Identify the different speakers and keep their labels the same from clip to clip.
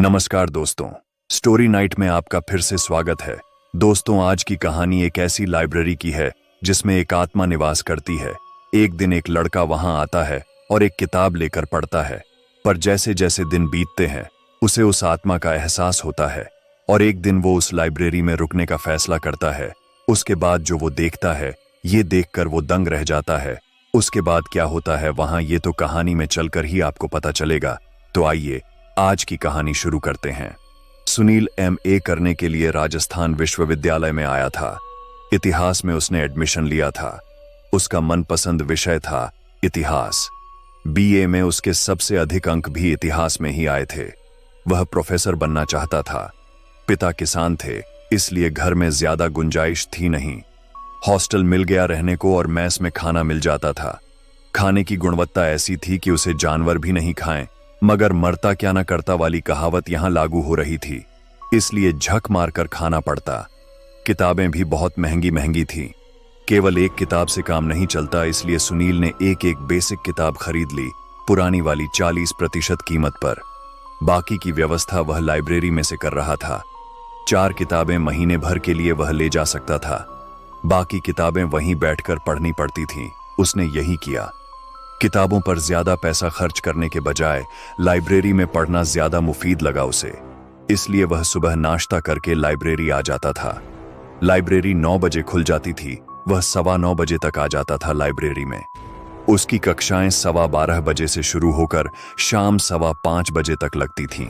Speaker 1: नमस्कार दोस्तों, story night में आपका फिर से स्वागत है। दोस्तों, आज की कहानी एक ऐसी लाइब्रेरी की है जिसमें एक आत्मा निवास करती है। एक दिन एक लड़का वहां आता है और एक किताब लेकर पढ़ता है, पर जैसे जैसे दिन बीतते हैं उसे उस आत्मा का एहसास होता है और एक दिन वो उस लाइब्रेरी में रुकने का फैसला करता है। उसके बाद जो वो देखता है, ये देखकर वो दंग रह जाता है। उसके बाद क्या होता है वहां, ये तो कहानी में चलकर ही आपको पता चलेगा। तो आइए आज की कहानी शुरू करते हैं। सुनील एमए करने के लिए राजस्थान विश्वविद्यालय में आया था। इतिहास में उसने एडमिशन लिया था। उसका मनपसंद विषय था इतिहास। बीए में उसके सबसे अधिक अंक भी इतिहास में ही आए थे। वह प्रोफेसर बनना चाहता था। पिता किसान थे, इसलिए घर में ज्यादा गुंजाइश थी नहीं। हॉस्टल मिल गया रहने को और मैस में खाना मिल जाता था। खाने की गुणवत्ता ऐसी थी कि उसे जानवर भी नहीं खाएं, मगर मरता क्या न करता वाली कहावत यहां लागू हो रही थी, इसलिए झक मारकर खाना पड़ता। किताबें भी बहुत महंगी महंगी थीं। केवल एक किताब से काम नहीं चलता, इसलिए सुनील ने एक एक बेसिक किताब खरीद ली, पुरानी वाली 40% कीमत पर। बाकी की व्यवस्था वह लाइब्रेरी में से कर रहा था। 4 किताबें महीने भर के लिए वह ले जा सकता था। बाकी किताबें वहीं बैठकर पढ़नी पड़ती थीं। उसने यही किया। किताबों पर ज्यादा पैसा खर्च करने के बजाय लाइब्रेरी में पढ़ना ज्यादा मुफीद लगा उसे, इसलिए वह सुबह नाश्ता करके लाइब्रेरी आ जाता था। लाइब्रेरी 9 बजे खुल जाती थी। वह 9:15 बजे तक आ जाता था लाइब्रेरी में। उसकी कक्षाएं 12:15 बजे से शुरू होकर शाम 5:15 बजे तक लगती थीं।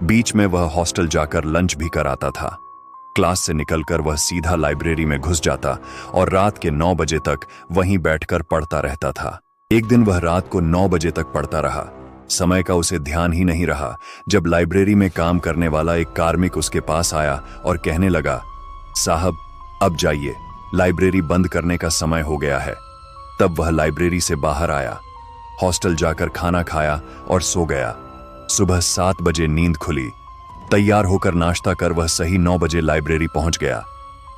Speaker 1: बीच में वह हॉस्टल जाकर लंच भी कराता था। क्लास से निकलकर वह सीधा लाइब्रेरी में घुस जाता और रात के 9 बजे तक वहीं बैठकर पढ़ता रहता था। एक दिन वह रात को 9 बजे तक पढ़ता रहा। समय का उसे ध्यान ही नहीं रहा जब लाइब्रेरी में काम करने वाला एक कार्मिक उसके पास आया और कहने लगा, साहब अब जाइए, लाइब्रेरी बंद करने का समय हो गया है। तब वह लाइब्रेरी से बाहर आया, हॉस्टल जाकर खाना खाया और सो गया। सुबह 7 बजे नींद खुली। तैयार होकर नाश्ता कर वह सही 9 बजे लाइब्रेरी पहुंच गया।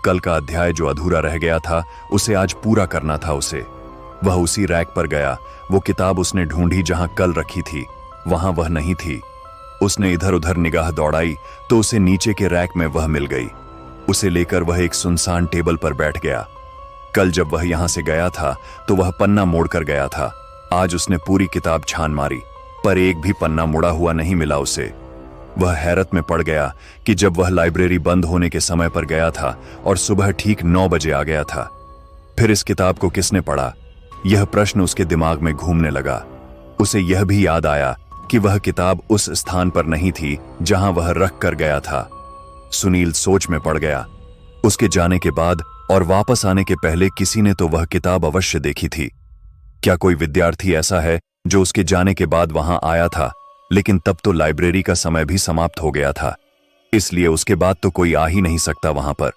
Speaker 1: कल का अध्याय जो अधूरा रह गया था उसे आज पूरा करना था उसे। वह उसी रैक पर गया। वो किताब उसने ढूंढी जहां कल रखी थी, वहां वह नहीं थी। उसने इधर उधर निगाह दौड़ाई तो उसे नीचे के रैक में वह मिल गई। उसे लेकर वह एक सुनसान टेबल पर बैठ गया। कल जब वह यहां से गया था तो वह पन्ना मोड़कर गया था। आज उसने पूरी किताब छान मारी, पर एक भी पन्ना मुड़ा हुआ नहीं मिला उसे। वह हैरत में पड़ गया कि जब वह लाइब्रेरी बंद होने के समय पर गया था और सुबह ठीक 9 बजे आ गया था, फिर इस किताब को किसने पढ़ा? यह प्रश्न उसके दिमाग में घूमने लगा। उसे यह भी याद आया कि वह किताब उस स्थान पर नहीं थी जहां वह रख कर गया था। सुनील सोच में पड़ गया। उसके जाने के बाद और वापस आने के पहले किसी ने तो वह किताब अवश्य देखी थी। क्या कोई विद्यार्थी ऐसा है जो उसके जाने के बाद वहां आया था, लेकिन तब तो लाइब्रेरी का समय भी समाप्त हो गया था, इसलिए उसके बाद तो कोई आ ही नहीं सकता वहां पर।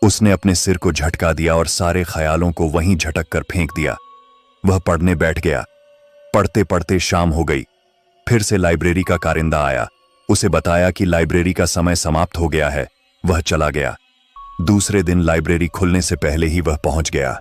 Speaker 1: उसने अपने सिर को झटका दिया और सारे ख्यालों को वहीं झटक कर फेंक दिया। वह पढ़ने बैठ गया। पढ़ते पढ़ते शाम हो गई। फिर से लाइब्रेरी का कारिंदा आया। उसे बताया कि लाइब्रेरी का समय समाप्त हो गया है। वह चला गया। दूसरे दिन लाइब्रेरी खुलने से पहले ही वह पहुंच गया।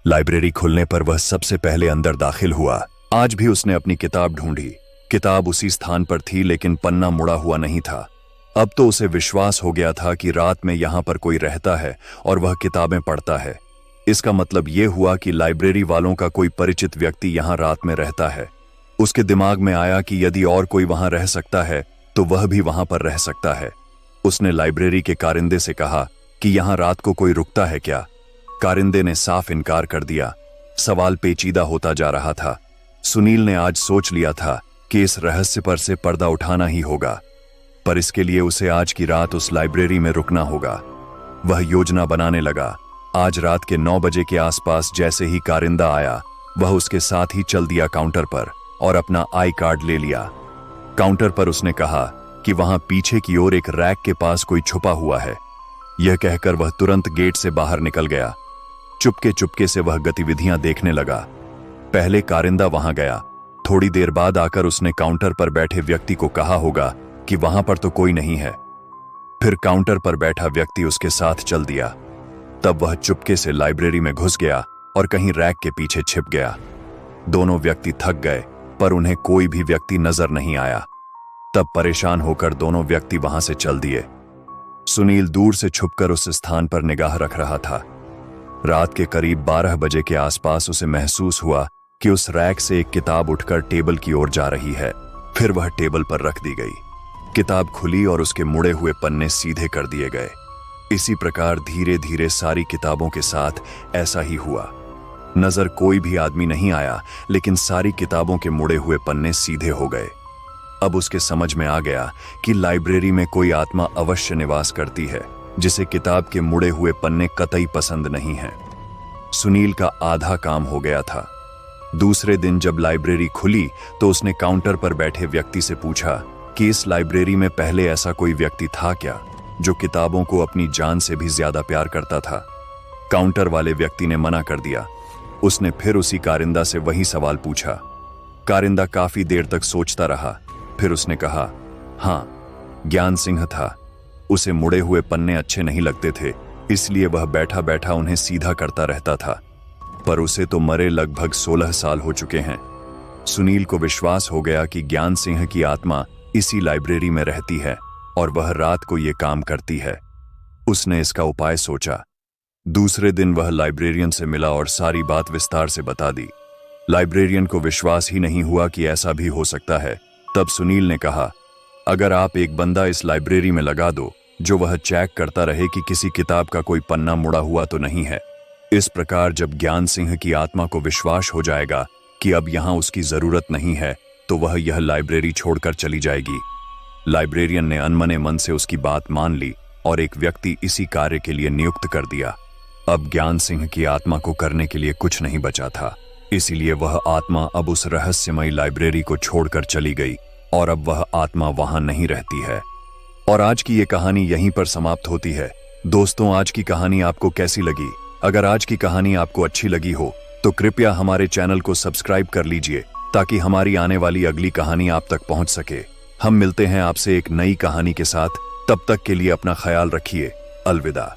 Speaker 1: लाइब्रेरी खुलने पर वह सबसे पहले अंदर दाखिल हुआ। आज भी उसने अपनी किताब ढूंढी। किताब उसी स्थान पर थी, लेकिन पन्ना मुड़ा हुआ नहीं था। अब तो उसे विश्वास हो गया था कि रात में यहां पर कोई रहता है और वह किताबें पढ़ता है। इसका मतलब यह हुआ कि लाइब्रेरी वालों का कोई परिचित व्यक्ति यहां रात में रहता है। उसके दिमाग में आया कि यदि और कोई वहां रह सकता है तो वह भी वहां पर रह सकता है। उसने लाइब्रेरी के कारिंदे से कहा कि यहां रात को कोई रुकता है क्या? कारिंदे ने साफ इनकार कर दिया। सवाल पेचीदा होता जा रहा था। सुनील ने आज सोच लिया था कि इस रहस्य पर से पर्दा उठाना ही होगा, पर इसके लिए उसे आज की रात उस लाइब्रेरी में रुकना होगा। वह योजना बनाने लगा। आज रात के 9 बजे के आसपास जैसे ही कारिंदा आया, वह उसके साथ ही चल दिया काउंटर पर और अपना आई कार्ड ले लिया। काउंटर पर उसने कहा कि वहां पीछे की ओर एक रैक के पास कोई छुपा हुआ है। यह कहकर वह तुरंत गेट से बाहर निकल गया। चुपके चुपके से वह गतिविधियां देखने लगा। पहले कारिंदा वहां गया। थोड़ी देर बाद आकर उसने काउंटर पर बैठे व्यक्ति को कहा होगा कि वहां पर तो कोई नहीं है। फिर काउंटर पर बैठा व्यक्ति उसके साथ चल दिया। तब वह चुपके से लाइब्रेरी में घुस गया और कहीं रैक के पीछे छिप गया। दोनों व्यक्ति थक गए, पर उन्हें कोई भी व्यक्ति नजर नहीं आया। तब परेशान होकर दोनों व्यक्ति वहां से चल दिए। सुनील दूर से छुपकर उस स्थान पर निगाह रख रहा था। रात के करीब 12 बजे के आसपास उसे महसूस हुआ कि उस रैक से एक किताब उठकर टेबल की ओर जा रही है। फिर वह टेबल पर रख दी गई। किताब खुली और उसके मुड़े हुए पन्ने सीधे कर दिए गए। इसी प्रकार धीरे धीरे सारी किताबों के साथ ऐसा ही हुआ। नजर कोई भी आदमी नहीं आया, लेकिन सारी किताबों के मुड़े हुए पन्ने सीधे हो गए। अब उसके समझ में आ गया कि लाइब्रेरी में कोई आत्मा अवश्य निवास करती है, जिसे किताब के मुड़े हुए पन्ने कतई पसंद नहीं हैं। सुनील का आधा काम हो गया था। दूसरे दिन जब लाइब्रेरी खुली तो उसने काउंटर पर बैठे व्यक्ति से पूछा कि इस लाइब्रेरी में पहले ऐसा कोई व्यक्ति था क्या जो किताबों को अपनी जान से भी ज्यादा प्यार करता था। काउंटर वाले व्यक्ति ने मना कर दिया। उसने फिर उसी कारिंदा से वही सवाल पूछा। कारिंदा काफी देर तक सोचता रहा। फिर उसने कहा, हाँ, ज्ञान सिंह था। उसे मुड़े हुए पन्ने अच्छे नहीं लगते थे, इसलिए वह बैठा बैठा उन्हें सीधा करता रहता था। पर उसे तो मरे लगभग 16 साल हो चुके हैं। सुनील को विश्वास हो गया कि ज्ञान सिंह की आत्मा इसी लाइब्रेरी में रहती है और वह रात को ये काम करती है। उसने इसका उपाय सोचा। दूसरे दिन वह लाइब्रेरियन से मिला और सारी बात विस्तार से बता दी। लाइब्रेरियन को विश्वास ही नहीं हुआ कि ऐसा भी हो सकता है। तब सुनील ने कहा, अगर आप एक बंदा इस लाइब्रेरी में लगा दो जो वह चेक करता रहे कि किसी किताब का कोई पन्ना मुड़ा हुआ तो नहीं है। इस प्रकार जब ज्ञान सिंह की आत्मा को विश्वास हो जाएगा कि अब यहां उसकी जरूरत नहीं है, तो वह यह लाइब्रेरी छोड़कर चली जाएगी। लाइब्रेरियन ने अनमने मन से उसकी बात मान ली और एक व्यक्ति इसी कार्य के लिए नियुक्त कर दिया। अब ज्ञान सिंह की आत्मा को करने के लिए कुछ नहीं बचा था, इसीलिए वह आत्मा अब उस रहस्यमयी लाइब्रेरी को छोड़कर चली गई और अब वह आत्मा वहां नहीं रहती है। और आज की ये कहानी यहीं पर समाप्त होती है। दोस्तों, आज की कहानी आपको कैसी लगी? अगर आज की कहानी आपको अच्छी लगी हो तो कृपया हमारे चैनल को सब्सक्राइब कर लीजिए ताकि हमारी आने वाली अगली कहानी आप तक पहुंच सके। हम मिलते हैं आपसे एक नई कहानी के साथ। तब तक के लिए अपना ख्याल रखिए। अलविदा।